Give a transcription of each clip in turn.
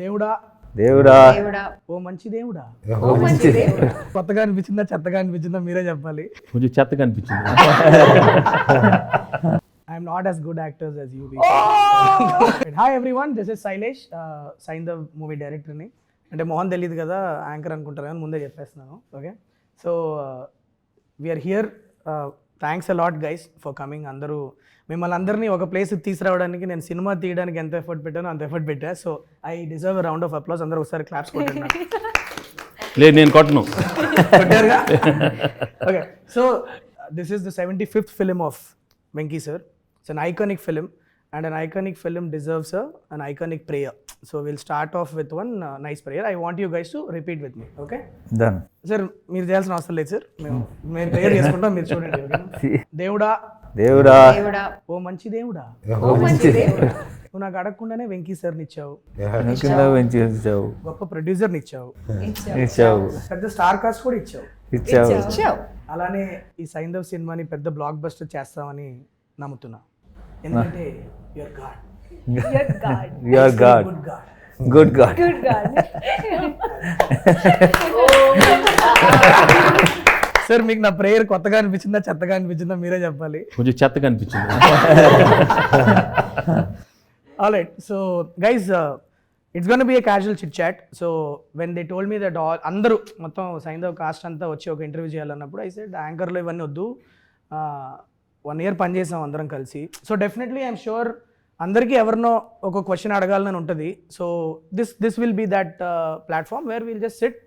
దేవుడా దేవుడా ఓ మంచి దేవుడా ఓ మంచి దేవుడా. కొత్తగా అనిపించిందా చెత్తగా అనిపించిందా మీరే చెప్పాలి. కొంచెం చెత్తగా అనిపించింది. I'm not as good actors as you be. Hi everyone, this is Sailesh, Saindhav movie డైరెక్టర్ని. అంటే మోహన్ తెలియదు కదా యాంకర్ అనుకుంటారు కానీ ముందే చెప్పేస్తున్నాను. Okay, so we're here. Thanks a lot guys for coming. అందరూ మిమ్మల్ని అందరినీ ఒక ప్లేస్కి తీసుకురావడానికి నేను సినిమా తీయడానికి ఎంత ఎఫర్ట్ పెట్టానో అంత ఎఫర్ట్ పెట్టా. So I deserve round of applause. అందరూ ఒకసారి క్లాప్స్ కొట్టండి. లేదు నేను కొట్టను. Okay, so this is the 75th film of Venky sir. It's an iconic film, and an iconic film deserves an iconic prayer. So we'll start off with one nice prayer. I want you guys to repeat with me, okay? Done. Sir, మీరు చేయాల్సిన అవసరం లేదు sir. మేము prayer చేసుకుంటాం, మీరు చూడండి. దేవుడా దేవుడా ఓ మంచి దేవుడా ఓ మంచి దేవుడా. నువ్వు నాకు అడగకుండానే వెంకీ సార్ని ఇచ్చావు, గొప్ప ప్రొడ్యూసర్ని ఇచ్చావు, పెద్ద స్టార్ కాస్ట్ కూడా ఇచ్చావు. అలానే ఈ సైంధవ్ సినిమాని పెద్ద బ్లాక్ బస్టర్ చేస్తామని నమ్ముతున్నా. ఎందుకంటే you're God. Good God. Sir మీకు నా ప్రేయర్ కొత్తగా అనిపించిందా చెత్తగా అనిపించిందా మీరే చెప్పాలి. కొంచెం చెత్తగా అనిపించింది. Alright, so guys, it's gonna be a casual chit chat. So when they told me that అందరూ మొత్తం సైంధవ్ కాస్ట్ అంతా వచ్చి ఒక ఇంటర్వ్యూ చేయాలన్నప్పుడు ఐ సెడ్ యాంకర్లో ఇవన్నీ వద్దు, 1 year పనిచేసాం అందరం కలిసి. సో డెఫినెట్లీ ఐఎమ్ షూర్ అందరికీ ఎవరినో ఒక క్వశ్చన్ అడగాలని ఉంటుంది. So this will be that platform where will just sit.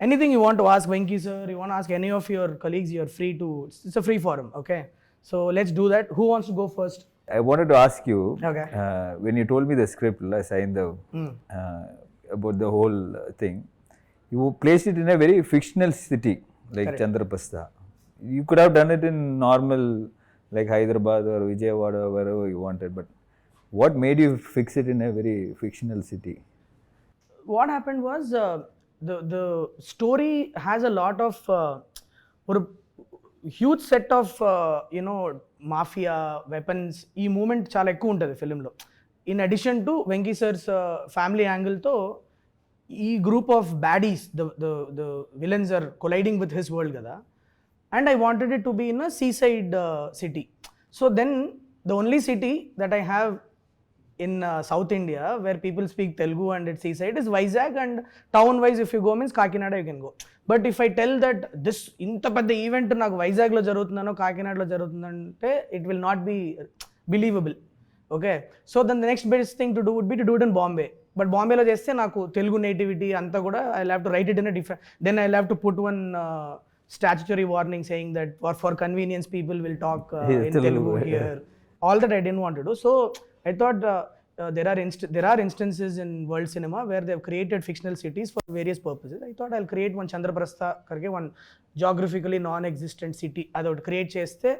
Anything you want to ask Venky sir, you want ask any of your colleagues, you're free to. It's a free form. Okay, so let's do that. Who wants to go first? I wanted to ask you, Okay. When you told me the script, Saindhav, about the whole thing, you placed it in a very fictional city like Correct. Chandraprastha. You could have done it in normal, like Hyderabad or Vijayawada, wherever you wanted, but what made you fix it in a very fictional city? What happened was the story has a lot of or huge set of mafia weapons. ఈ moment చాలా ఎక్కువ ఉంటుంది ఫిలింలో. In addition to Venky sir's family యాంగిల్తో ఈ group of baddies, the villains are colliding with his world కదా. And I wanted it to be in a seaside city. So then the only city that I have in South India where people speak Telugu and it's seaside is Vizag, and town wise if you go means Kakinada you can go. But if I tell that this inta pedda event నాకు వైజాగ్ లో జరుగుతుందనో కాకినాడలో జరుగుతుందంటే it will not be believable. Okay, so then the next best thing to do would be to do it in Bombay. But Bombay లో చేస్తే నాకు Telugu nativity అంతా కూడా I'll have to write it in a different, then I'll have to put one statutory warning saying that for convenience people will talk in Telugu here. All that I didn't want to do. So I thought there are instances in world cinema where they have created fictional cities for various purposes. I thought I'll create one Chandraprastha karke, one geographically non-existent city. That would create cheste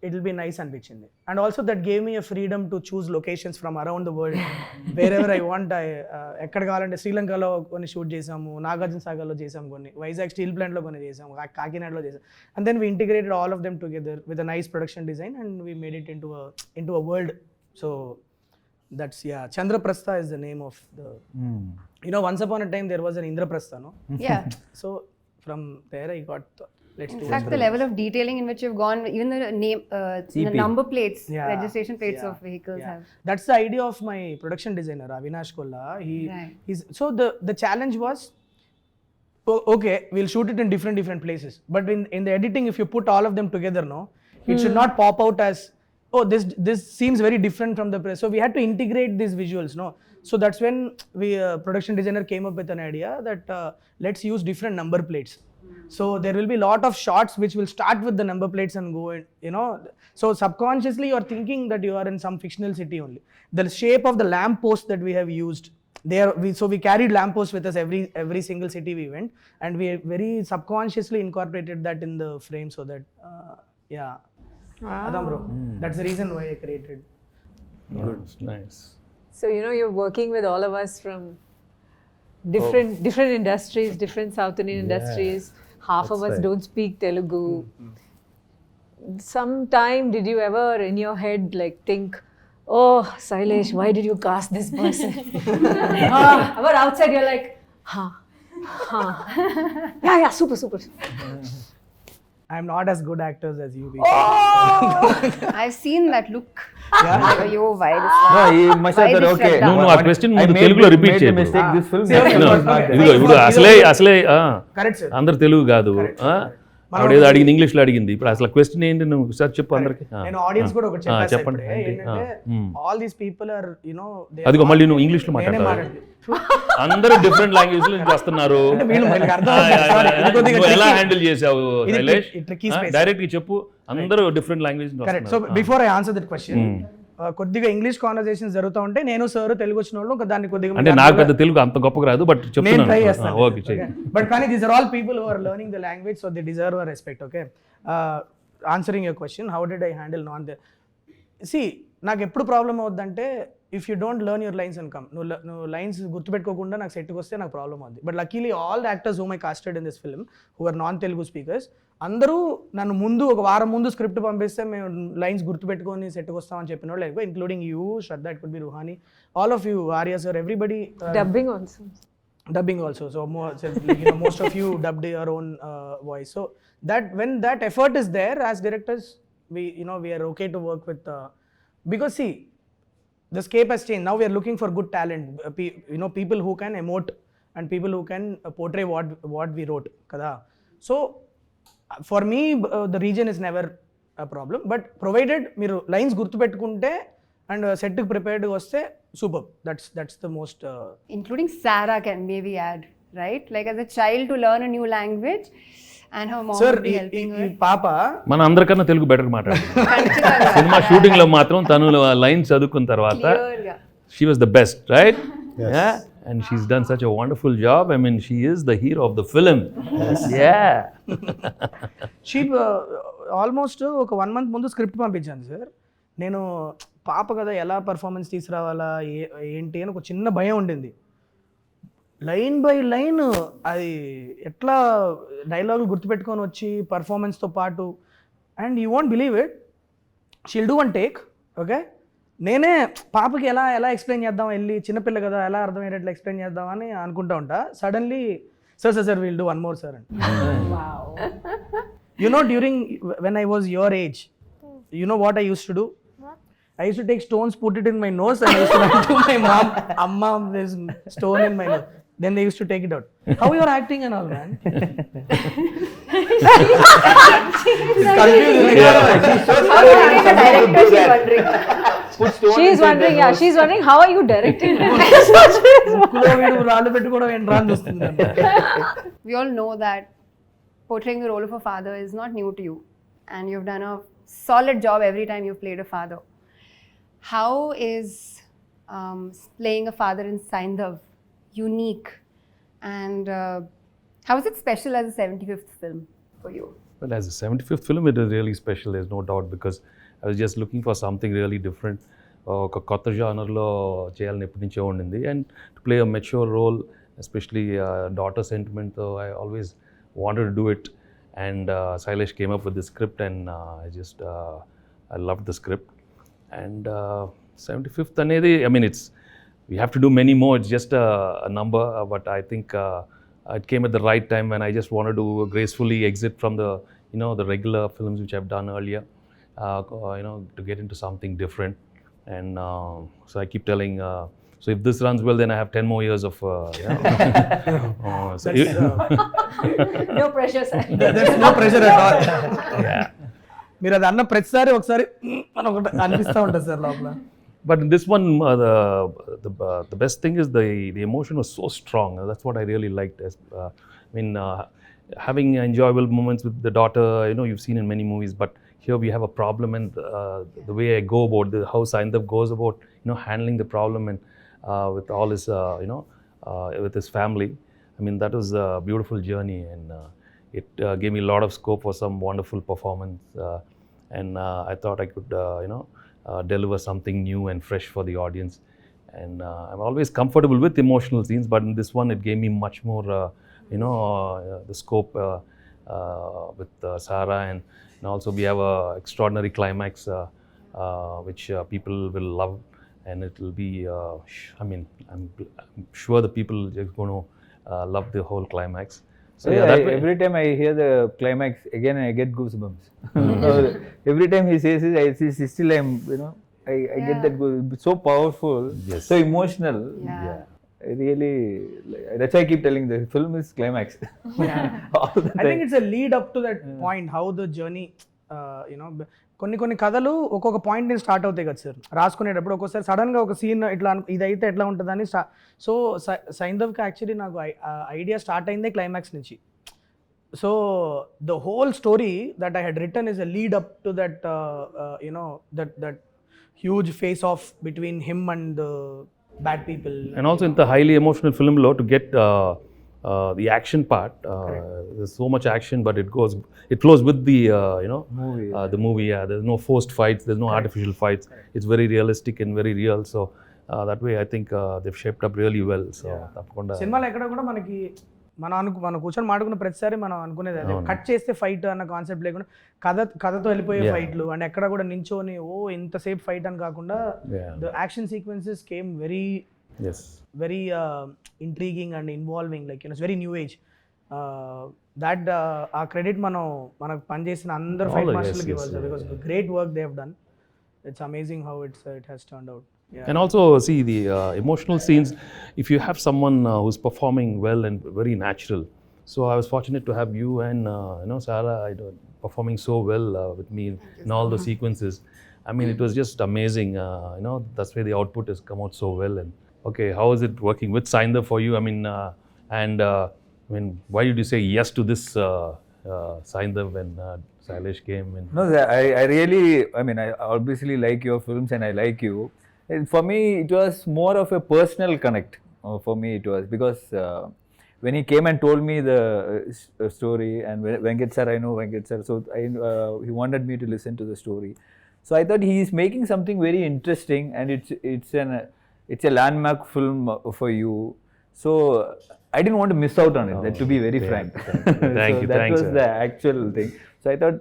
it will be nice అనిపించింది. And also that gave me a freedom to choose locations from around the world wherever I want. ఎక్కడ కావాలంటే శ్రీలంకలో కొన్ని shoot చేసాము, నాగార్జున సాగర్లో చేసాము, కొన్ని Vizag steel ప్లాంట్లో కొన్ని చేసాము, కాకినాడలో చేసాము. And then we integrated all of them together with a nice production design and we made it into a world. So that's, yeah, Chandraprastha is the name of the once upon a time there was an Indraprastha, no? Yeah. So from there I got let's do In fact, the level of detailing in which you've gone, even the name, the number plates, Yeah. registration plates Yeah. of vehicles Yeah. have. That's the idea of my production designer Avinash Kolla. Right. He's so the challenge was, okay, we'll shoot it in different places, but in the editing if you put all of them together, no, it should not pop out as, oh, this seems very different from the press. So we had to integrate these visuals, no. So that's when we production designer came up with an idea that let's use different number plates. So there will be a lot of shots which will start with the number plates and go in, so subconsciously you are thinking that you are in some fictional city only. The shape of the lamp post that we have used there, we carried lamp posts with us every single city we went, and we very subconsciously incorporated that in the frame so that yeah. Wow. Adam bro, that's the reason why I created. Good, nice. So you're working with all of us from different industries, different South Indian industries. Half of us don't speak Telugu. Sometime did you ever in your head like think, oh, Sailesh, why did you cast this person? But outside you're like, huh. Yeah, super. I'm not as good actors as you be. I've seen that look. Yeah. Like, yo, why this No, one? he must have Why thought, this okay. Shraddha? నువ్వు ఆ question I ముందు made తెలుగులో the- repeat made the చేయదు mistake. This film. Okay. No, Okay. ఇదిగో అసలే Correct, sir. అందరు తెలుగు కాదు ఆవిడ ఏదో అడిగింది ఇంగ్లీష్లో అడిగింది ఇప్పుడు అసలు క్వశ్చన్ ఏంటి నువ్వు ఒకసారి చెప్పు అందరికి నేను ఆడియన్స్ కూడా ఒకటి చెప్పాను చెప్పండి ఏంటంటే ఆల్ దీస్ పీపుల్ ఆర్ అదిగో మళ్ళీ నువ్వు ఇంగ్లీష్లో మాట్లాడతావు అందరూ డిఫరెంట్ లాంగ్వేజ్ లో వస్తున్నారు వీళ్ళకి అర్థం అవుతుంది. Sorry, ఇది కొద్దిగా నువ్వు ఎలా tricky. హ్యాండిల్ చేసావు ఇది శైలేష్ tricky space. డైరెక్ట్ గా చెప్పు అందరూ different language correct. So before I answer that question కొద్దిగా ఇంగ్లీష్ కాన్వర్సేషన్స్ జరుగుతూ ఉంటే నేను సార్ తెలుగు వచ్చిన వాళ్ళు దాన్ని కొద్దిగా అంటే నాకు పెద్ద తెలుగు అంత గొప్పగా రాదు బట్ నేను చెప్తున్నాను ట్రై చేస్తాను. ఓకే చెయ్యి బట్ కానీ these are all people who are learning the language so they deserve our respect. Okay, answering your question how did I handle non the సి నాకు ఎప్పుడు ప్రాబ్లం అవుద్దంటే if you don't learn your lines and come నువ్వు lines గుర్తుపెట్టుకోకుండా నాకు సెట్కి వస్తే నాకు ప్రాబ్లం అవుద్ది. But luckily all the actors whom I casted in this film who are non Telugu speakers అందరూ నన్ను ముందు ఒక వారం ముందు స్క్రిప్ట్ పంపిస్తే మేము లైన్స్ గుర్తుపెట్టుకొని సెట్కి వస్తామని చెప్పిన వాళ్ళు ఎక్కువ including you Shraddha, it could be Ruhani, all of you, Arya sir, everybody. Dubbing also. Dubbing also, so most of you dubbed your own voice, so that when that effort is there as directors we are okay to work with because see the scape has changed. Now we are looking for good talent, people who can emote and people who can portray what we wrote kada. So for me the region is never a problem, but provided మీరు lines గుర్తుపెట్టుకుంటే and set కి prepared వస్తే superb. That's the most Including Sarah can maybe add, right? Like as a child to learn a new language and her mom sir would be helping her. ఈ పాప మన అందరికన్నా Telugu better మాట్లాడుతుంది ఖచ్చితంగా. Cinema shooting లో మాత్రం తను లైన్ చదువుకున్న తర్వాత Clear గా. she was the best, right? Yeah, and she's done such a wonderful job. I mean, she is the hero of the film. Yeah. She almost ఒక 1 month ముందు స్క్రిప్ట్ పంపించాను sir. నేను పాప కదా ఎలా పర్ఫార్మెన్స్ తీసుకురావాలా ఏంటి అని ఒక చిన్న భయం ఉండింది. లైన్ బై లైన్ అది ఎట్లా డైలాగులు గుర్తుపెట్టుకొని వచ్చి పర్ఫార్మెన్స్తో పాటు and you want believe it she'll do one take. Okay, నేనే పాపకి ఎలా ఎక్స్ప్లెయిన్ చేద్దాం, వెళ్ళి చిన్నపిల్ల కదా ఎలా అర్థమయ్యేటట్లు ఎక్స్ప్లెయిన్ చేద్దాం అని అనుకుంటా suddenly sir will do one more sir and during when I was your age what I use to do? I used to take stones, put it in my nose, and I used to run to my mom, Amma, there's stone in my nose. Then they used to take it out. How you're acting and all, man? She's wondering how are you directing? We all know that portraying the role of a father is not new to you, and you've done a solid job every time you've played a father. How is playing a father in Saindhav unique, and how is it special as a 75th film for you? Well, as a 75th film, it is really special, there's no doubt, because I was just looking for something really different. ఒక కొత్త జానర్లో చేయాలని ఎప్పటి నుంచో ఉండింది, and to play a mature role, especially daughter సెంటిమెంట్తో I always wanted to do it. And Sailesh came up with the script, and I loved the script. And 75th అనేది, I mean, we have to do many more, it's just a number, but I think it came at the right time when I just wanted to gracefully exit from the regular films which I've done earlier, to get into something different. And so I keep telling, so if this runs well, then I have 10 more years of so No pressure, sir. There's no pressure at all. yeah. మీరు అది అన్న ప్రతిసారి ఒకసారి అని ఒకటి అనిపిస్తూ ఉంటుంది sir లోపల. But in this one, the best thing is the emotion was so strong. That's what I really liked. Having enjoyable moments with the daughter, you've seen in many movies, but here we have a problem, and the way I go about how Saindhav goes about, handling the problem and with all his, with his family. I mean, that was a beautiful journey, and it gave me a lot of scope for some wonderful performance, and I thought I could, deliver something new and fresh for the audience. And I'm always comfortable with emotional scenes, but in this one, it gave me much more, the scope with Sarah, and also we have a extraordinary climax which people will love, and it will be. I'm sure the people are going to love the whole climax. So yeah, that way. Every time I hear the climax again, I get goosebumps. So every time he says it, still I'm, I get that it's so powerful, Yes. so emotional. Yeah. I really, that's why I keep telling the film is climax. All the I think time. it's a lead up to that point, how the journey, కొన్ని కథలు ఒక్కొక్క point నుంచి start అవుతాయి కదా sir, రాసుకునేటప్పుడు ఒక్కోసారి సడన్గా ఒక scene ఇట్లా ఇదైతే ఎట్లా ఉంటుందని సో సైంధవ్కి యాక్చువల్లీ నాకు ఐడియా స్టార్ట్ అయిందే క్లైమాక్స్ నుంచి. So the whole story that I had written is a lead up to that that huge face off between him and the bad people. And also in the highly emotional film law, to get the action part, there's so much action, but it flows with the Movie. the movie. Yeah, there's no forced fights, there's no artificial fights. It's very realistic and very real. So that way, I think they've shaped up really well. So tapkonda సినిమాలో ఎక్కడ కూడా మనకి మనం కూర్చొని మాడుకున్న ప్రతిసారి మనం అనుకునేది అదే, కట్ చేస్తే ఫైట్ అన్న కాన్సెప్ట్ లేకుండా కథతో వెళ్ళిపోయే ఫైట్లు, అండ్ ఎక్కడ కూడా నించోని ఇంతసేపు ఫైట్ అని కాకుండా the action sequences came yes. very intriguing and involving, like it's very new age. That ఆ క్రెడిట్ మనకు పనిచేసిన అందరు ఫైట్ మాస్టర్లకు ఇవ్వాలి, because great work they have done. It's amazing how it has turned out. And also, see, the emotional scenes, if you have someone who's performing well and very natural. So I was fortunate to have you and Sarah performing so well with me in all the sequences. I mean, it was just amazing. That's why the output has come out so well. And okay, how is it working with Saindhav for you? I mean, why did you say yes to this Saindhav when Sailesh came? No, I really, I obviously like your films and I like you. And for me, it was more of a personal connect. For me, it was because when he came and told me the story, and Venkat sir, I know Venkat sir, so he wanted me to listen to the story. So I thought he is making something very interesting, and it's a landmark film for you. So I didn't want to miss out on it. That, to be very frank. Thank so you. that Thanks, was sir. the actual thing. So I thought,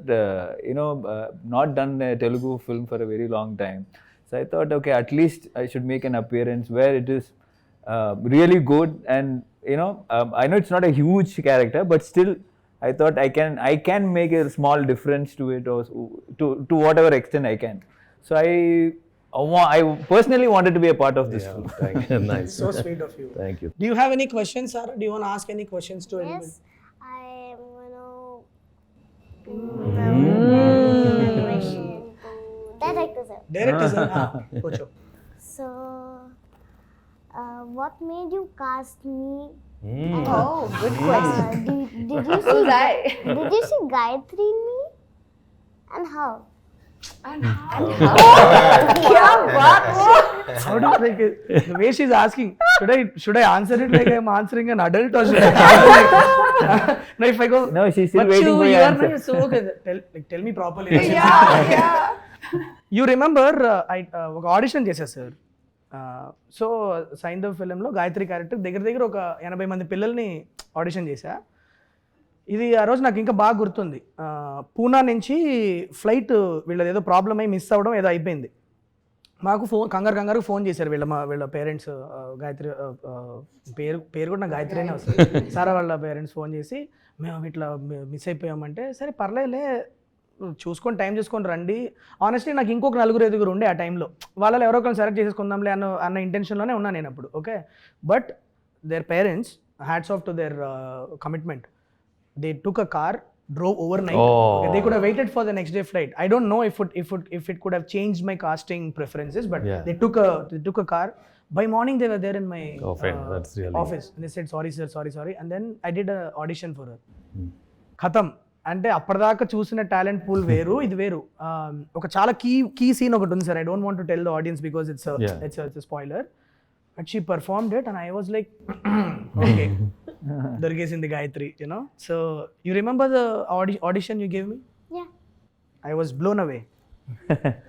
not done a Telugu film for a very long time. So I thought, okay, at least I should make an appearance where it is really good, and I know it's not a huge character, but still, I thought I can make a small difference to it, or to whatever extent I can. So I personally wanted to be a part of this film. Thank you. Nice. So sweet of you. Thank you. Do you have any questions, Sarah? Do you want to ask any questions to anybody? Yes, I am question to director sir. Director sir, पूछो. So, what made you cast me? Oh, good question. Did you Who's see? I? Did you see Gayatri in me? And how? How do you, like, the way she's asking, should I answer it like I'm answering an adult, or should I answer like, no, if I go, No, she's still but waiting for your are answer. not, so okay, tell me properly. Yeah. You remember, ఒక audition చేశా sir. So Saindhav ఫిలింలో Gayatri character దగ్గర ఒక 80 మంది పిల్లల్ని audition చేశా. ఇది ఆ రోజు నాకు ఇంకా బాగా గుర్తుంది. పూనా నుంచి ఫ్లైట్ వీళ్ళది ఏదో ప్రాబ్లం అయి మిస్ అవ్వడం ఏదో అయిపోయింది. మాకు కంగారు ఫోన్ చేశారు వీళ్ళ పేరెంట్స్. గాయత్రి పేరు కూడా నాకు గాయత్రి అనే వస్తుంది. సారా వాళ్ళ పేరెంట్స్ ఫోన్ చేసి, మేము ఇట్లా మిస్ అయిపోయామంటే, సరే పర్లేదులే, చూసుకొని టైం చూసుకొని రండి. ఆనెస్ట్లీ నాకు ఇంకొక 4-5 ఉండే ఆ టైంలో, వాళ్ళలో ఎవరో ఒకరిని సెలెక్ట్ చేసుకుందాంలే అన్న ఇంటెన్షన్లోనే ఉన్నా నేను అప్పుడు. Okay, but their parents, hats off to their commitment. They took a car, drove overnight. Okay, they could have waited for the next day flight. I don't know if it could have changed my casting preferences, but they took a car. By morning they were there in my That's really office, and they said sorry sir, sorry, and then I did a audition for her. Khatam. అంటే అప్పటిదాకా చూసిన talent pool వేరు, ఇది వేరు. ఒక చాలా key scene ఒకటి ఉంది sir. I don't want to tell the audience because it's spoiler. But she performed it and I was like, okay, దొరికేసింది Gayatri, you know. So you remember the audition you gave me? Yeah. I was blown away.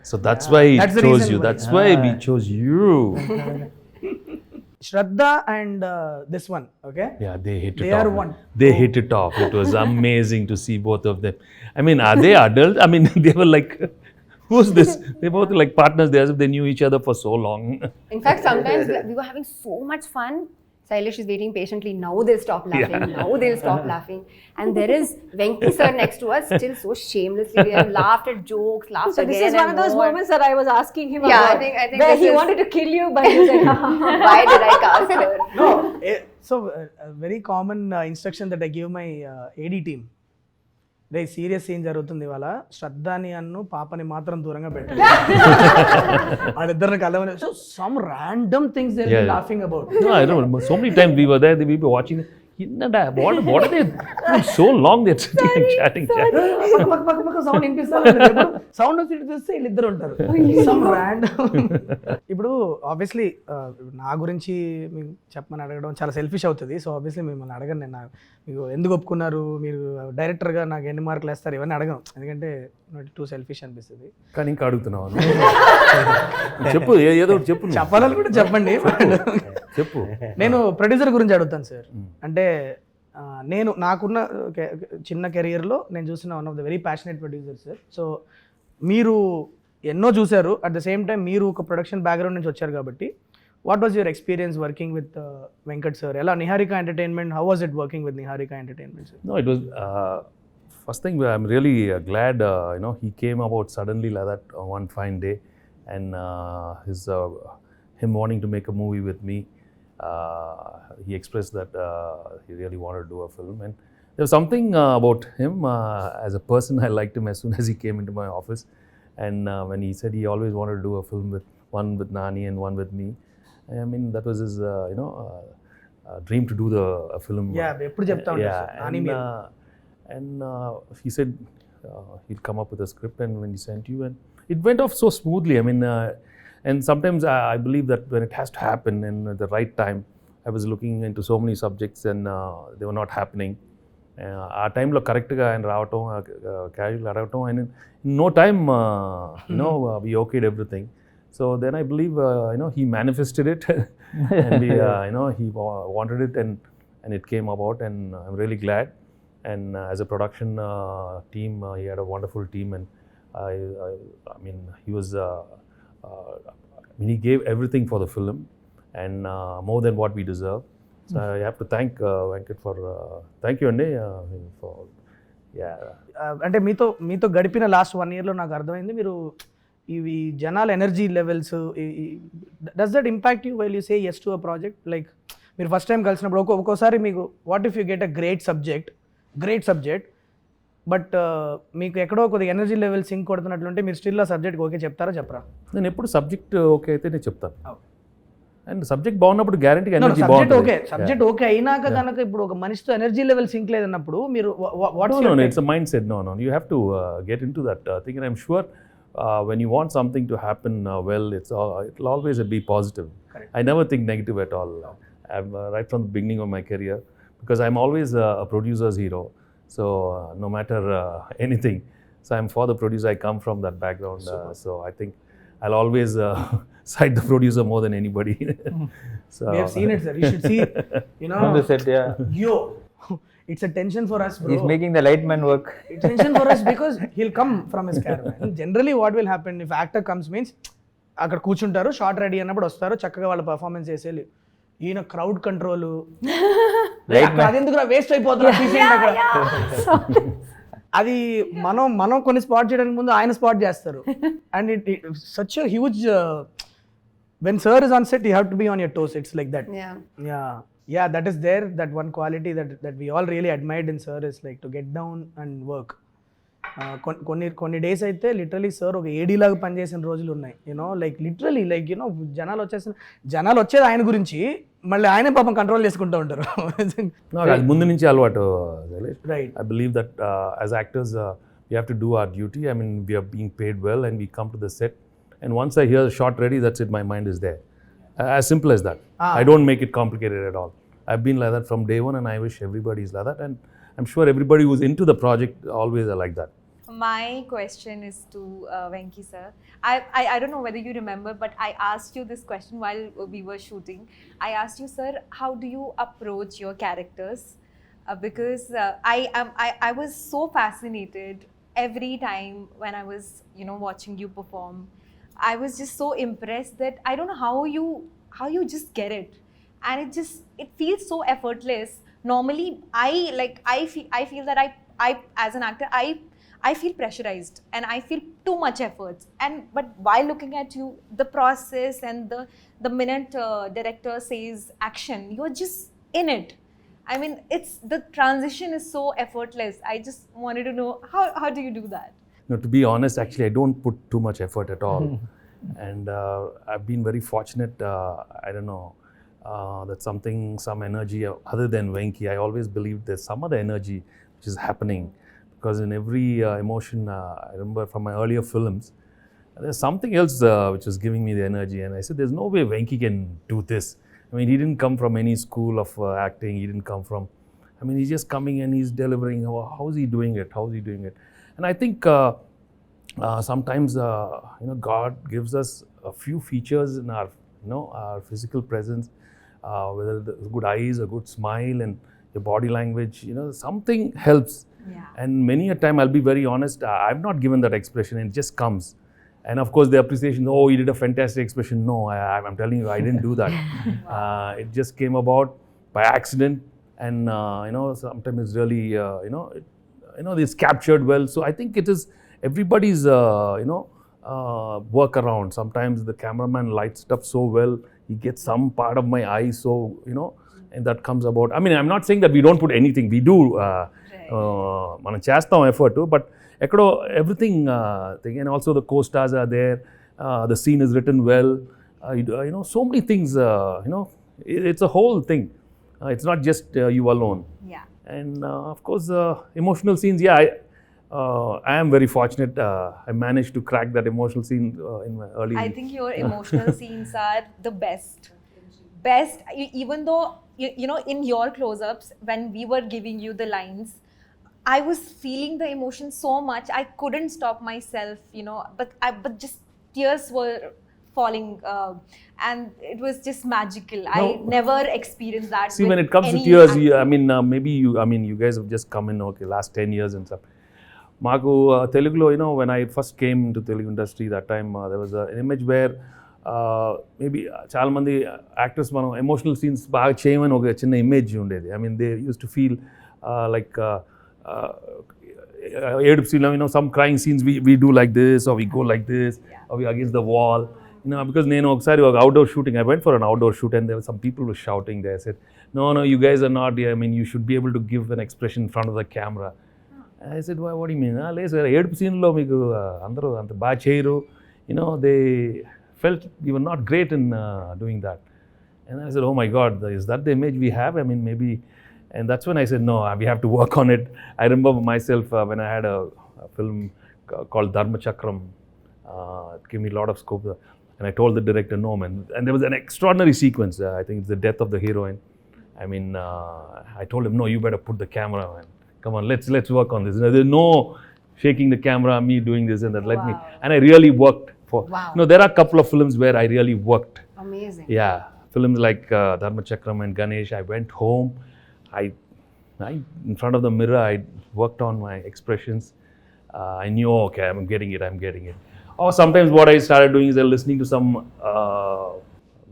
So that's why we That's the chose reason you. why. That's why we chose you. Shraddha and this one, okay? Yeah, they hit it They off. are one. They hit it off. It was amazing to see both of them. I mean, are they adult? I mean, they were like Who's this? They both like partners. They as if they knew each other for so long. In fact, sometimes we were having so much fun. Sailesh is waiting patiently. Now they'll stop laughing. Now they'll stop laughing. And there is Venki sir next to us, still so shamelessly. We have laughed at jokes, laughed So again. this is one of those more. moments that I was asking him Yeah, about. I think where this he is- wanted to kill you, but he was like, Why did I cast her? No, so a very common instruction that I give my AD team. రే serious scene జరుగుతుంది ఇవాళ శ్రద్ధాని అన్ను పాపని మాత్రం దూరంగా పెట్టాలి వాళ్ళిద్దరిని కలవని so some random things they Yeah. Laughing about No, I don't know. So many times we were there, we were watching. What are they doing so long? They're sitting and chatting. Sound వినిపిస్తా sound వచ్చి చూస్తే వీళ్ళిద్దరు ఉంటారు some random ఇప్పుడు obviously నా గురించి మీకు చెప్పమని అడగడం చాలా సెల్ఫిష్ అవుతుంది సో ఆబ్వియస్లీ మిమ్మల్ని అడగను నేను మీకు ఎందుకు ఒప్పుకున్నారు మీరు డైరెక్టర్గా నాకు ఎన్ని మార్కులు వేస్తారు ఇవన్నీ అడగను ఎందుకంటే టూ సెల్ఫిష్ అనిపిస్తుంది కానీ ఇంకా అడుగుతున్నావు చెప్పు ఏదో ఒకటి చెప్పు నువ్వు. చెప్పాలని కూడా చెప్పండి చెప్పు నేను ప్రొడ్యూసర్ గురించి అడుగుతాను సార్ అంటే నేను నాకున్న చిన్న కెరియర్లో నేను చూసిన one of the very passionate producer sir so మీరు ఎన్నో చూశారు అట్ ద సేమ్ టైం మీరు ఒక ప్రొడక్షన్ బ్యాక్గ్రౌండ్ నుంచి వచ్చారు కాబట్టి what was your experience working with Venkat sir ఎలా Niharika entertainment how was it working with Niharika entertainment sir No, it was first thing. I'm really glad he came about suddenly like that one fine day, and him wanting to make a movie with me. He expressed that he really wanted to do a film, and there was something about him as a person. I liked him as soon as he came into my office, and when he said he always wanted to do a film with one with Nani and one with me. I mean that was his dream to do a film. Yeah ఎప్పుడు చెప్తా ఉంటాను Yeah, sir Nani మీరు and he said he'll come up with a script, and when he sent you, and it went off so smoothly. I mean, and sometimes I believe that when it has to happen in the right time, I was looking into so many subjects and they were not happening. ఆ టైంలో కరెక్ట్గా ఆయన రావటం casual అడగటం and in no time we okayed everything. So then I believe he manifested it and he wanted it and it came about, and I'm really glad. And as a production team, he had a wonderful team, and I mean he was he gave everything for the film, and more than what we deserve. So I have to thank Venkat for thank you Ande for అంటే మీతో గడిపిన last 1 yearలో నాకు అర్థమైంది మీరు ఇవి జనాల energy levels does that impact you while you say yes to a project like మీరు first time కలిసినప్పుడు ఒక్కోసారి మీకు what if you get a great subject but మీకు ఎక్కడో కొద్దిగా ఎనర్జీ లెవెల్ సింక్ కొడుతున్నట్లుంటే మీరు స్టిల్ ఆ సబ్జెక్ట్ ఓకే చెప్తారా చెప్పరా నేను ఎప్పుడు సబ్జెక్ట్ ఓకే అయితే నేను చెప్తాను అండ్ సబ్జెక్ట్ బాగున్నప్పుడు గ్యారంటీ ఎనర్జీ సబ్జెక్ట్ ఓకే బాగుంటుంది సబ్జెక్ట్ ఓకే అయినాక కనుక ఇప్పుడు ఒక మనిషితో ఎనర్జీ లెవెల్ సింక్ లేదన్నప్పుడు మీరు No, it's a mindset. No. You have to get into that thing, and I'm sure when you want something to happen well, it'll always be positive. Correct. I never think negative at all. I'm right from the beginning of my career, because I'm always a producer's hero. So no matter anything, so I'm for the producer. I come from that background, so I think I'll always side the producer more than anybody. So we have seen it sir you should see On the set, yeah. yo it's a tension for us bro He's making the light man work. it's tension for us because he'll come from his caravan generally what will happen if actor comes means అక్కడ కూర్చుంటారు short ready అన్నప్పుడు వస్తారు చక్కగా వాళ్ళ performance చేసేది ఈయన crowd control అదెందుకు waste అయిపోతున్నా తీసేయండి అక్కడ అది మనం కొన్ని స్పాట్ చేయడానికి ముందు ఆయన స్పాట్ చేస్తారు and it such a huge when sir is on set you have to be on your toes it's like that yeah that is there that one quality that we all really admired in sir is like to get down and work కొన్ని days అయితే literally sir ఒక ఏడీ లాగా పనిచేసిన రోజులు ఉన్నాయి like literally like జనాలు వచ్చేది ఆయన గురించి మళ్ళీ ఆయనే పాపం కంట్రోల్ చేసుకుంటూ ఉంటారు అది ముందు నుంచి అలవాటు. Right. I believe that as actors we have to do our duty. I mean we are being paid well, and we come to the set, and once I hear a shot ready, that's it, my mind is there. As simple as that. I don't make it complicated at all. I've been like that from day one, and I wish everybody is like that, and I'm sure everybody who's into the project always are like that. My question is to Venki sir. I don't know whether you remember, but I asked you this question while we were shooting. I asked you, sir, how do you approach your characters? Because I was so fascinated every time when I was, watching you perform, I was just so impressed that I don't know how you just get it, and it feels so effortless. Normally, I feel that I as an actor I feel pressurized and I feel too much efforts. But while looking at you, the process and the minute director says action, you're just in it. I mean, the transition is so effortless. I just wanted to know how do you do that? No, to be honest, actually, I don't put too much effort at all. And I've been very fortunate, I don't know, that some energy other than Venki, I always believed there's some other energy which is happening. Because in every emotion, I remember from my earlier films, there's something else which was giving me the energy. And I said, there's no way Venki can do this. I mean, he didn't come from any school of acting. He didn't come from, I mean, he's just coming and he's delivering. How is he doing it? How is he doing it? And I think sometimes, God gives us a few features in our, our physical presence, whether the good eyes, a good smile, and your body language, something helps. Yeah. And many a time, I'll be very honest, I've not given that expression, and it just comes. And of course, the appreciation, oh, you did a fantastic expression. No, I'm telling you, I didn't do that. It just came about by accident. And, sometimes it's really, it's captured well. So I think it is everybody's, work around. Sometimes the cameraman lights it up so well, he gets some part of my eye, so, and that comes about. I mean, I'm not saying that we don't put anything. We do. మనం చేస్తాం effort too, but everything thing, and also the co-stars are there, the scene is written well, so many things, it's a whole thing. It's not just you alone. Yeah. And of course, emotional scenes, I am very fortunate. I managed to crack that emotional scene in my early. I think your emotional scenes are the best. Even though, in your close-ups, when we were giving you the lines, I was feeling the emotion so much. I couldn't stop myself, but just tears were falling, and it was just magical. No. I never experienced that. See, when it comes to tears, maybe you guys have just come in, last 10 years and stuff. Maku Telugulo, when I first came into Telugu industry, that time there was an image where maybe చాలా మంది actors మనం emotional scenes బాగా చేయమని ఒక చిన్న image ఉండేది. I mean, they used to feel like ఏడుపు సీన్లో, some crying scenes we do like this, or we go like this, or we against the wall. Because నేను ఒకసారి ఒక outdoor shooting, I went for an outdoor shoot, and there were some people were shouting there. I said, no, you guys are not, I mean, you should be able to give an expression in front of the camera. I said, what do you mean? లేదు sir, ఏడుపు సీన్లో మీకు అందరూ అంత బాగా చేయరు. They felt we were not great in doing that. And I said, oh my God, is that the image we have? I mean, maybe. And that's when I said, no, we have to work on it. I remember myself when I had a film called Dharma Chakram. It gave me a lot of scope. And I told the director, no, man. And there was an extraordinary sequence. I think it's the death of the heroine. I mean, I told him, no, you better put the camera, man. Come on, let's work on this. There's no shaking the camera, me doing this and that. Let me. And I really worked for. Wow. There are a couple of films where I really worked. Amazing. Yeah, films like Dharma Chakram and Ganesh. I went home. I in front of the mirror, I worked on my expressions. I knew, okay, I'm getting it. Or sometimes what I started doing is listening to some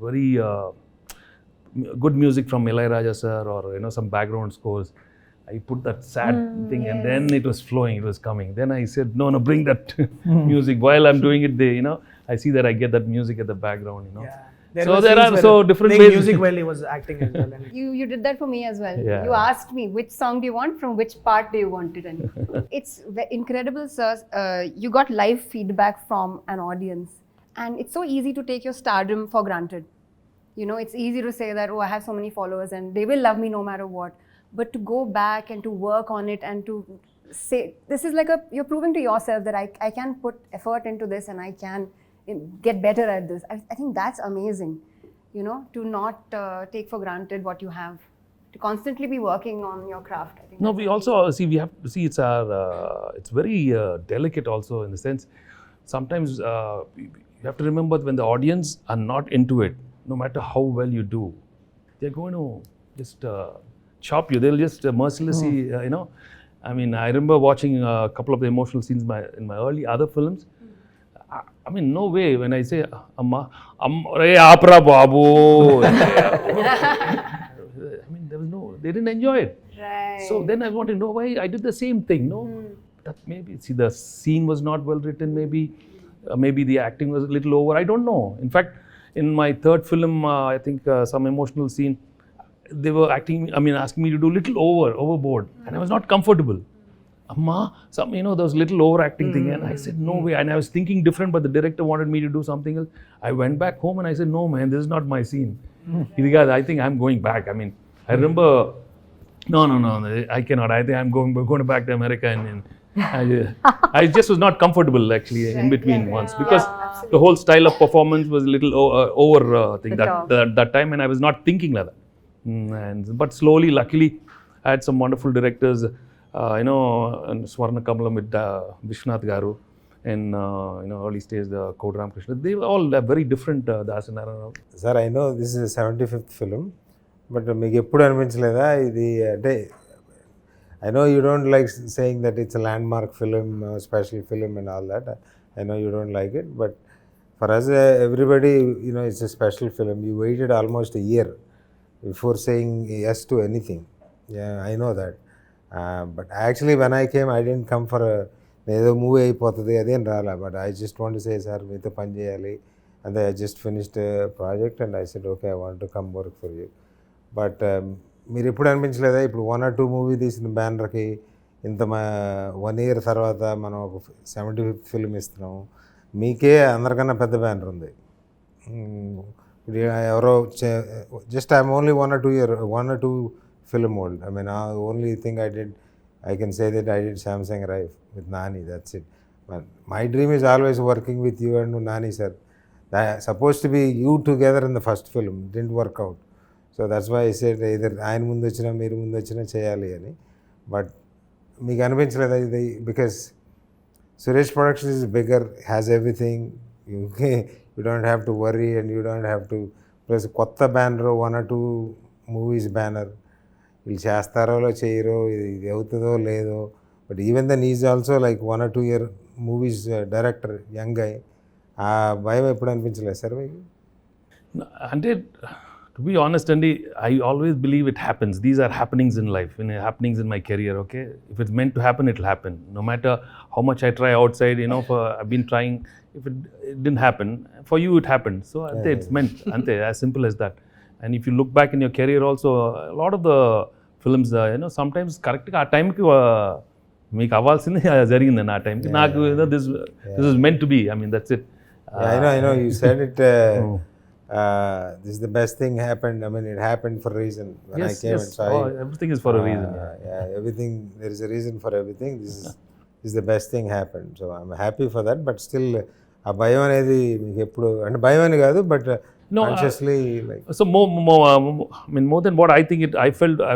very good music from Ilayaraja sir, or some background scores. I put that sad thing, and then it was flowing, it was coming. Then I said, no, bring that music. While I'm doing it, I see that I get that music at the background, Yeah. So there are different playing ways. music while he was acting as well. And You did that for me as well. Yeah. You asked me which song do you want, from which part do you want it, and it's incredible, sir. You got live feedback from an audience, and it's so easy to take your stardom for granted. It's easy to say that, oh, I have so many followers and they will love me no matter what. But to go back and to work on it and to say, this is like you're proving to yourself that I can put effort into this and I can get better at this. I think that's amazing, to not take for granted what you have, to constantly be working on your craft. I think No, we also we have to see it's very delicate also, in the sense, sometimes you have to remember when the audience are not into it, no matter how well you do, they're going to just chop you. They'll just mercilessly, I mean, I remember watching a couple of the emotional scenes in my early other films. I mean, no way. When I say, Amma, Re Apra Babu. I mean, there was they didn't enjoy it. Right. So then I want to know why I did the same thing. No, that maybe the scene was not well written. Maybe the acting was a little over. I don't know. In fact, in my third film, I think some emotional scene, they were asking me to do little overboard, and I was not comfortable. Amma, there was little overacting thing, and I said no way. And I was thinking different, but the director wanted me to do something else. I went back home and I said, no man, this is not my scene. I think I'm going back. I mean, I remember, no, I cannot. I think I'm going back to America, and I just was not comfortable actually in between once, because the whole style of performance was a little over thing that time, and I was not thinking like that. But slowly, luckily, I had some wonderful directors, Swarna Kamalam with Vishwanath Garu, and early stage Konu Ramakrishna. They were all very different. Das and Narayana. Sir, I know this is a 75th film, but మీకు ఎప్పుడు అనిపించలేదా ఇది అంటే I know you don't like saying that it's a landmark film, special film and all that. I know you don't like it, but for us, everybody, it's a special film. You waited almost a year before saying yes to anything. Yeah, I know that. But actually, when I came, I didn't come for ఏదో movie అయిపోతుంది అదేం రాలా, but I just want to say sir మీతో పని చేయాలి, and I just finished a project and I said, okay, I want to come work for you. But మీరు ఎప్పుడు అనిపించలేదా ఇప్పుడు 1 or 2 మూవీ తీసిన బ్యానర్కి ఇంత 1 year తర్వాత మనం ఒక 75th ఫిల్మ్ ఇస్తున్నాము, మీకే అందరికన్నా పెద్ద బ్యానర్ ఉంది. ఇప్పుడు ఎవరో just I'm only 1 or 2 film old. I mean, the only thing I can say that I did Samsung Rife with Nani, that's it. But my dream is always working with you and Nani sir. Supposed to be you together in the first film, didn't work out. So that's why I said either ఆయన ముందు వచ్చినా మీరు ముందు వచ్చినా చేయాలి అని. But మీకు అనిపించలేదా ఇది, because Suresh Productions is bigger, has everything, you don't have to worry and you don't have to, plus కొత్త బ్యానర్ 1 or 2 మూవీస్ బ్యానర్, వీళ్ళు చేస్తారో చేయరో, ఇది అవుతుందో లేదో, but even then is also like 1 or 2 year movies director, young అయ్యి, ఆ భయం ఎప్పుడు అనిపించలేదు సార్ మీకు? అంటే to be honest, Andy, I always believe it happens. These are happenings in life, happenings in my career, okay? If it's meant to happen, it'll happen. No matter how much I try outside, I've been trying, if it didn't happen, for you it happened. So it's meant, as simple as that. And if you look back in your career also, a lot of the films, sometimes correct ఆ టైంకి మీకు అవ్వాల్సింది జరిగింది నా టైంకి, నాకు this is meant to be. I mean, that's it. I know you said it. This is the best thing happened. I mean, it happened for a reason. When I came and saw everything is for a reason. Yeah, everything, there is a reason for everything. This is the best thing happened. So I'm happy for that. But still, ఆ భయం అనేది మీకు ఎప్పుడు, అంటే భయం అని కాదు, but consciously like. So more than what I think I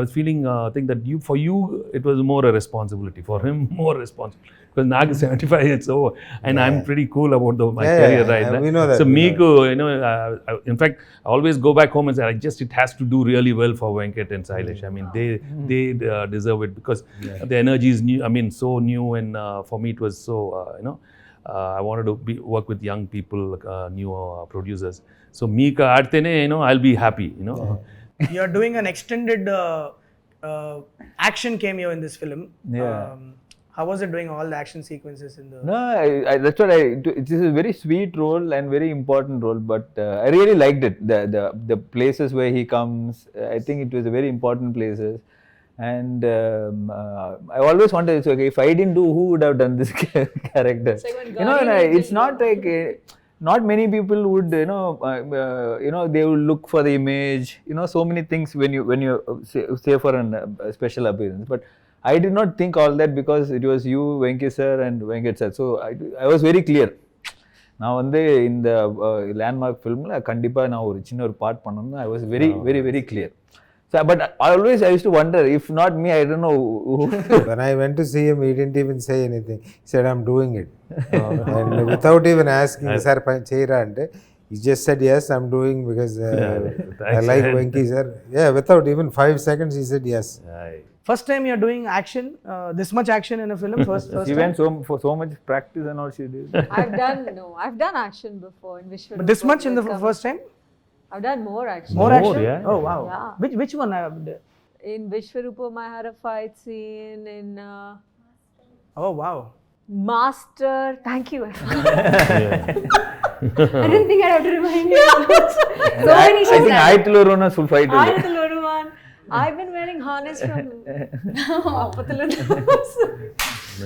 was feeling, think that for you it was more a responsibility, for him more responsibility, because Nag is 75 years over and I'm pretty cool about my career, right? We know that. So Meeku, in fact, I always go back home and say, it has to do really well for Venkat and Sailesh. I mean, they deserve it, because the energy is new. I mean, so new, and for me it was so I wanted to work with young people, new producers. So Meeka aadtene, I'll be happy, You're doing an extended action cameo in this film. Yeah. How was it doing all the action sequences in the... No, that's what it is a very sweet role and very important role, but I really liked it. The places where he comes, I think it was a very important places. And I always wondered, it's okay, if I didn't do, who would have done this character? It's not like not many people would, they would look for the image, so many things when you say for a special appearance. But I did not think all that, because it was you, Venki sir and Venkat sir. So I was very clear. நான் வந்து இந்த landmark ஃபிலிமில் கண்டிப்பாக நான் ஒரு சின்ன ஒரு part பண்ணணும்னு I was very, very, very clear. So, but I used to wonder, if not me, I don't know who. When I went to see him, he didn't even say anything. He said, I'm doing it. And without even asking, sir, cheyra ante, He just said yes, I'm doing because I thanks, like man. Venki sir. Yeah, without even 5 seconds, he said yes. Aye. First time you're doing action, this much action in a film. First She time. went for so much practice and all she did. I've done action before in Vishwarupa. But this much in the with first time. I've done more action. More More, action. yeah. Oh wow. Yeah. Which one? In Vishwarupa, I had a fight scene. In Oh wow. Master, thank you. Yeah. I didn't think I'd have to remind you. So I many think shows. Aitlu Rona full fight. I had the little one. I've been wearing harness from Appathalu.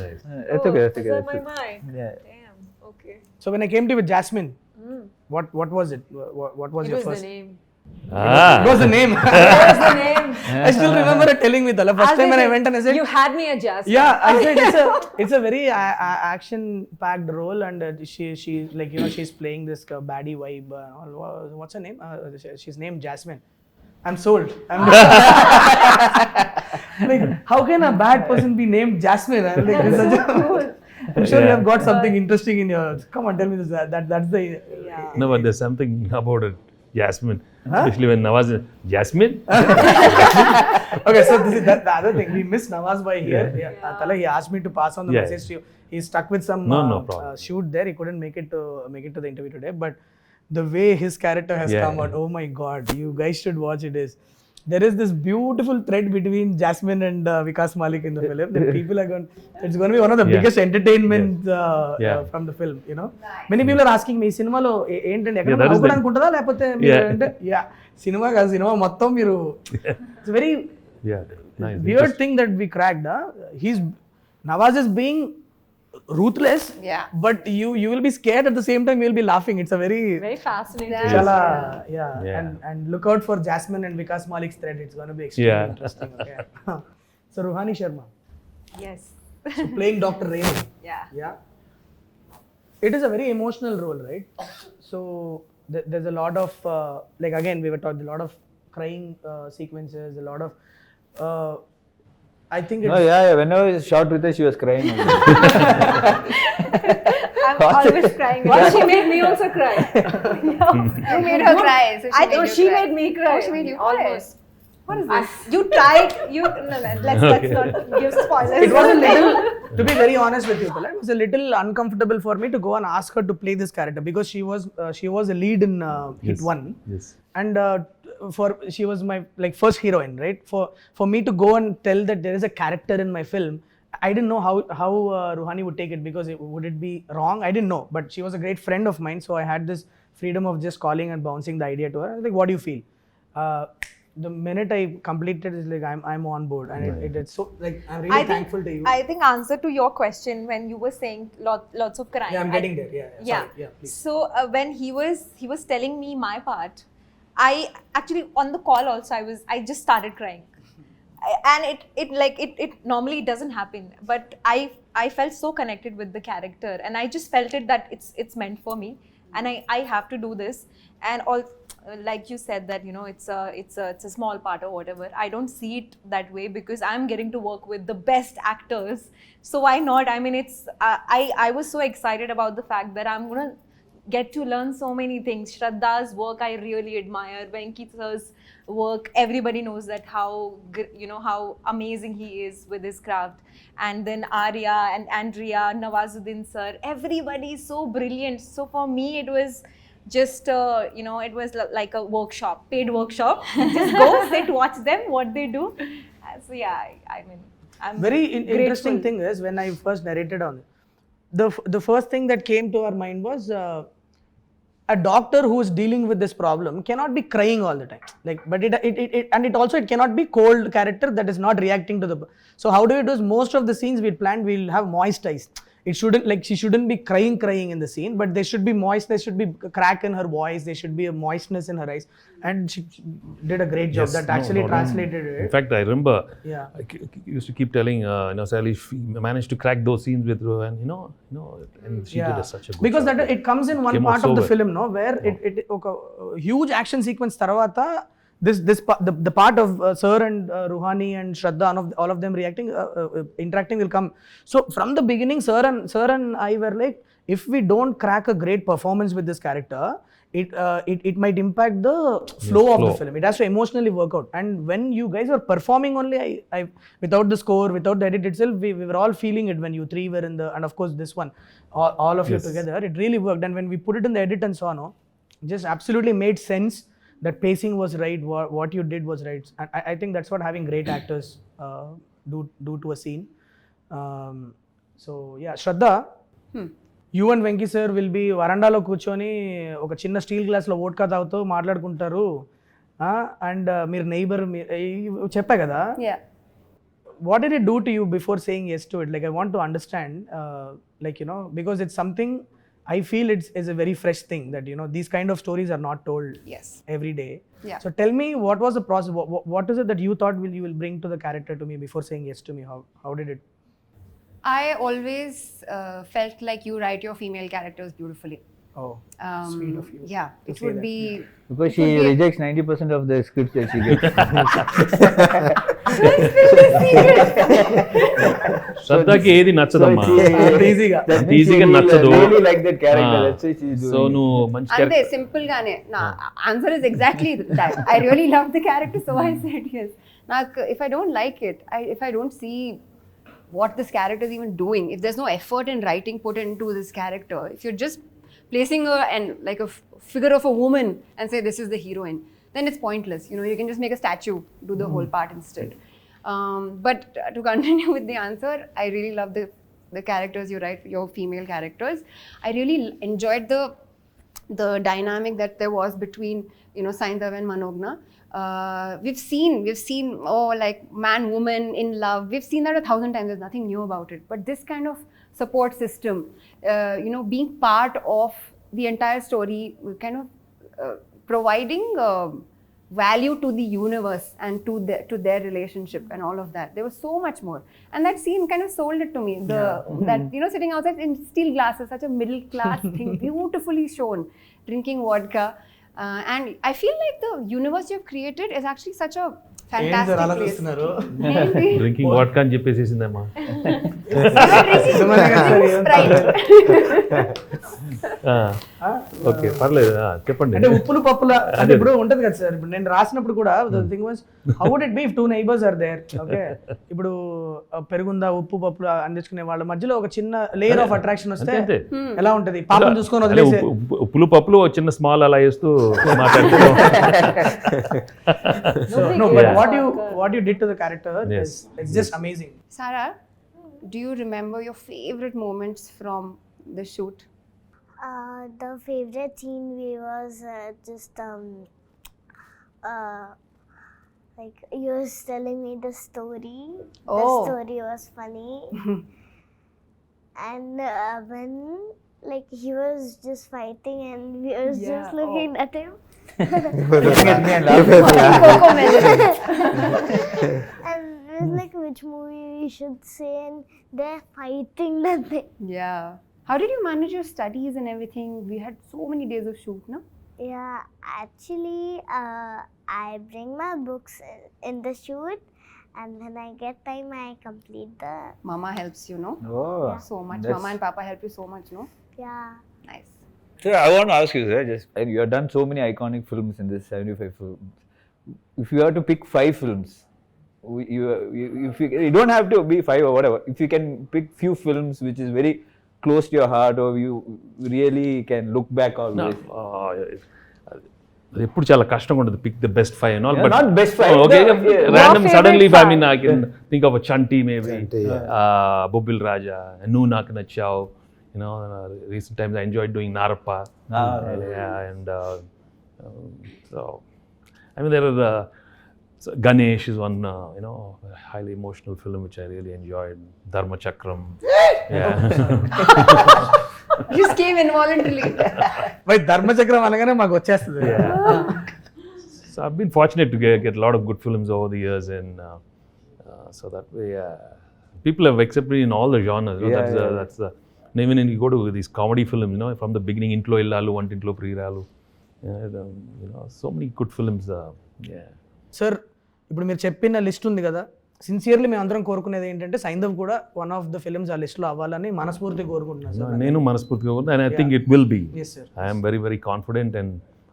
Nice. It's okay. It's Is okay. that my mind? Yeah. Damn. Okay. So when I came to you with Jasmine, what was it? What was It your was first? the name. What was the name? It was the name. I still remember her telling me the first As time when I said, went and I said, you had me at Jasmine. yeah, I said it's a very action-packed role, and she like she's playing this baddie vibe. What's her name? She's named Jasmine. I'm sold. Like, how can a bad person be named Jasmine? I'm like, this is such a, I'm sure you have got something interesting in your. Come on, tell me this. That's the. Yeah. No, but there's something about it. Jasmine. Especially when Nawaz Jasmine? Okay, so this is the other thing. We miss Nawaz by here. Yeah. Tala, he asked me to pass on the Yeah. message to you. He's stuck with some No problem. shoot there. He couldn't make it to the interview today. But the way his character has Yeah. come out, oh my God, you guys should watch it. There is this beautiful thread between Jasmine and Vikas Malik in the film. That people are going. It's going to be one of the Yeah. biggest entertainments Yeah. from the film. Many people are asking me, cinema lo ఏంటండి ఎక్కడ that is the- అనుకుంటుందా లేకపోతే మీరు అంటే cinema కాదు cinema మొత్తం మీరు it's very Yeah. Nice. weird thing that we cracked. Nawaz is being ruthless, Yeah. but you will be scared at the same time. You will be laughing. It's a very Very fascinating. Yeah. chala, Yeah. and look out for Jasmine and Vikas Malik's thread. It's going to be extremely Yeah. interesting. Okay. So Ruhani Sharma, Yes. so playing Dr. Raymond. Yeah. Yeah. It is a very emotional role, right? So there's a lot of like again we were talking a lot of crying sequences, a lot of I think it's, No, yeah. Whenever I shot with her, she was crying. I'm always crying. Once she made me also cry. You made her cry. So I know she cry. made me cry. Oh, she made you cry. Almost. What is this? You tried. Let's not give spoilers. it was a little, to be very honest with you, Pala, it was a little uncomfortable for me to go and ask her to play this character because she was a lead in Hit Yes. 1, Yes. and she was my like first heroine, right? For me to go and tell that there is a character in my film, I didn't know how Ruhani would take it because would it be wrong? I didn't know, but she was a great friend of mine, so I had this freedom of just calling and bouncing the idea to her. I was like, what do you feel? The minute I completed, it's like I'm on board, and it's so like I'm really thankful to you. I think answer to your question when you were saying lots of crying. Yeah, I'm getting there. Yeah. Sorry. Yeah, please. So when he was telling me my part, I actually on the call also I just started crying, and it normally it doesn't happen, but I felt so connected with the character, and I just felt it that it's meant for me, and I have to do this, and all. Like you said that it's a small part or whatever. I don't see it that way because I'm getting to work with the best actors. So why not? I mean, it's I was so excited about the fact that I'm gonna get to learn so many things. Shraddha's work I really admire. Venki sir's work, everybody knows that how amazing he is with his craft. And then Arya and Andrea, Nawazuddin sir, everybody is so brilliant. So for me it was just it was like a workshop, paid workshop. Just go sit, watch them what they do. So yeah, I mean I'm very grateful. interesting thing is when I first narrated on it, the first thing that came to our mind was a doctor who is dealing with this problem cannot be crying all the time, like, but it also cannot be cold character that is not reacting to the. So how do we do is most of the scenes we planned we'll have moist eyes. It shouldn't, like, she shouldn't be crying in the scene, but there should be moist, there should be a crack in her voice, there should be a moistness in her eyes, and she did a great job. Yes, that no, actually no, no. translated In it. fact, I remember Yeah. I used to keep telling Sailesh, managed to crack those scenes with her, and and she did such a good because job. that it comes in one Came out part so of the well. film, no, where it huge action sequence tarvata the part of Sir and Ruhani and Shraddha, all of them reacting, interacting will come. So from the beginning, Sir and I were like, if we don't crack a great performance with this character, it might impact the flow of the flow. film. It has to emotionally work out. And when you guys were performing only, I without the score, without the edit itself, we were all feeling it when you three were in the, and of course this one, all of you Yes. together, it really worked. And when we put it in the edit and so on, just absolutely made sense. That pacing was right, what you did was right. And I think that's what having great actors do to a scene. So yeah, Shraddha, you and Venky sir will be వరండాలో కూర్చొని ఒక చిన్న steel గ్లాస్లో vodka తాగుతూ మాట్లాడుకుంటారు. And మీరు neighbour చెప్పా కదా, what did it do to you before saying yes to it? Like, I want to understand, like, you know, because it's something I feel it's a very fresh thing that, you know, these kind of stories are not told every day. Yeah. So tell me, what was the process? What is it that you thought you will bring to the character to me before saying yes to me? How did it? I always felt like you write your female characters beautifully. Oh, sweet of you. Yeah, it would be... Because she rejects 90% of the scripts that she gets. శ్రద్ధకి ఏది నచ్చదమ్మా, ఈజీగా ఈజీగా నచ్చదు. Really like that character. That's why she's doing so it. నువ్వు మంచి అంతే simple గానే నా answer is exactly that. I really love the character, so I said yes. నాకు if I don't like it, if I don't see what this character is even doing, if there's no effort in writing put into this character, if you're just placing her and like a figure of a woman and say this is the heroine, then it's pointless. You know, you can just make a statue do the whole part instead. But to continue with the answer, I really love the characters you write, your female characters. I really enjoyed the dynamic that there was between, you know, Saindhav and Manogna. We've seen like man woman in love, we've seen that 1,000 times. There's nothing new about it, but this kind of support system, you know, being part of the entire story, kind of providing value to the universe and to their relationship and all of that. There was so much more, and that scene kind of sold it to me. That, you know, sitting outside in steel glasses, such a middle class thing, beautifully shown, drinking vodka. And I feel like the universe you've created is actually such a fantastic place. Drinking vodka అని చెప్పేసేసిందమ్మా. Okay పర్లేదు, చెప్పండి. అంటే ఉప్పులు పప్పుల అంటే ఇప్పుడు ఉంటది కదా సార్, ఇప్పుడు నేను రాసినప్పుడు కూడా the thing was how would it be if two neighbours are there. Okay, ఇప్పుడు పెరుగుందా ఉప్పు పప్పులు అందించుకునే వాళ్ళ మధ్యలో ఒక చిన్న లేయర్ ఆఫ్ అట్రాక్షన్ వస్తే ఎలా ఉంటది? పాపం చూసుకొని వదిలేసే ఉప్పులు పప్పులు చిన్న స్మాల్ అలా వేస్తూ మాట్లాడుతూ. No, but what you did to the character, it's just amazing. Sarah, do you remember your favorite moments from the shoot? The favorite scene was just like he was telling me the story. The story was funny. And when like he was just fighting and we were just looking at him. Looking at me and laughing. And it was like which movie we should say, and they're fighting that thing. Yeah. How did you manage your studies and everything? We had so many days of shoot, no? Yeah, actually, I bring my books in the shoot, and when I get time, I complete the. Mama helps you, no? Oh, So much. Mama and Papa help you so much, no? Yeah. Nice. sir, I want to ask you, sir, you have done so many iconic films in this 75 films. If you have to pick 5 films, if you don't have to be 5 or whatever, if you can pick few films which is very close to your heart or you really can look back always. ఎప్పుడు చాలా కష్టంగా ఉంటుంది pick the best 5 and all, but not best 5. okay, random suddenly five. I mean I can think of a Chanti maybe, Bobbil Raja, Nu Nak Nachao, you know, recent times I enjoyed doing Narappa. Yeah, and so I mean there are so Ganesh is one you know, highly emotional film which I really enjoyed. Dharma Chakram. Yeah. Just came involuntarily. By Dharmachakram అనగానే మాకు వచ్చేస్తుంది. So I've been fortunate to get a lot of good films over the years, and so that way people have accepted in all the genres. You know, that's the even when you go to these comedy films, you know, from the beginning, Intlo Illalu, Vantintlo Priralu, you know, so many good films. Yeah. Sir, ఇప్పుడు మీరు చెప్పిన list ఉంది కదా, sincerely మేము అందరం కోరుకునేది ఏంటంటే సైంధవ్ కూడా వన్ ఆఫ్ ద ఫిల్మ్స్ ఆ లిస్ట్లో అవ్వాలని మనస్ఫూర్తిగా కోరుకుంటున్నాను సార్. నేను మనస్ఫూర్తిగా ఉంది, and I think it will be. Yes, sir. I am very, very confident, and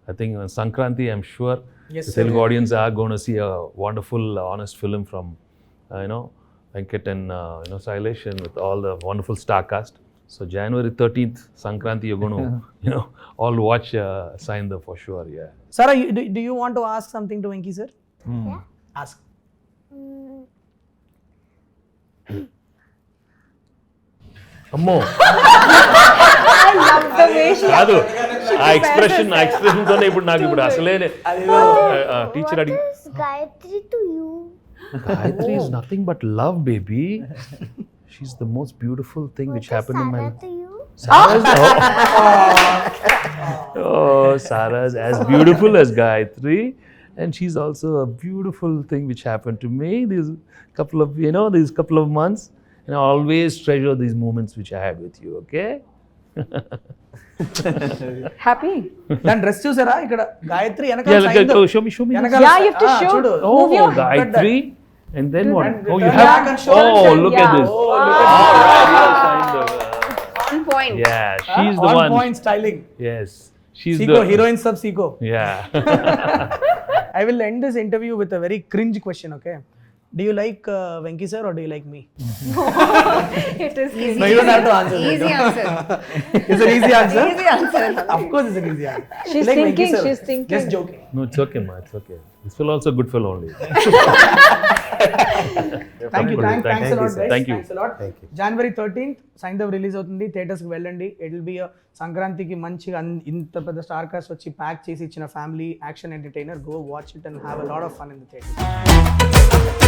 I think on Sankranti, I'm sure Yes, the sir. Telugu audience are going to see a wonderful, honest film from, Venkat and, Sailesh, and with all the wonderful star cast. So January 13th, Sankranti, you're going to, all watch Saindhav for sure, yeah. Sara, do you want to ask something to Venki sir? Yeah. Ask. అమ్మో కాదు, ఆ expression తోనే ఇప్పుడు నాకు ఇప్పుడు అసలే teacher అడిగి What is Gayatri to you? Gayatri is nothing but love, baby. She's the most beautiful thing What which is happened in my Sarah life. to you? Sarah's as beautiful as Gayatri, and she's also a beautiful thing which happened to me these couple of months, and I always treasure these moments which I had with you, okay? Happy? దాని dress చూసారా ఇక్కడ Gayatri Yeah, వెనకాల show me. వెనకాల Yeah, you have to ఆ, show. చూడు. Move your- Gayatri, and then what? And Oh, you turn back have. and show and Oh, tell. look Yeah. at this. Oh, look at All this. right, you're kind of, On point. yeah, she's the On one. point styling. Yes, she's Siko, the heroine sub Siko. Yeah. I will end this interview with a very cringe question, okay? Do you like Venki sir or do you like me? It is Easy. No, you don't have to answer. Easy answer. It's an easy answer. Easy answer. Of course it's an easy answer. She's Like Venki thinking, sir. she's thinking. Just joking. No, it's okay, ma. It's okay. This will also good fellow only. Thank you. Thanks a lot, guys. Thank you. Thanks a lot. Thank you. January 13th Saindhav release అవుతుంది, థియేటర్స్కి వెళ్ళండి. It will be సంక్రాంతికి మంచిగా ఇంత పెద్ద star cast వచ్చి pack చేసి ఇచ్చిన family action entertainer. Go watch it and have a lot of fun in the theatre.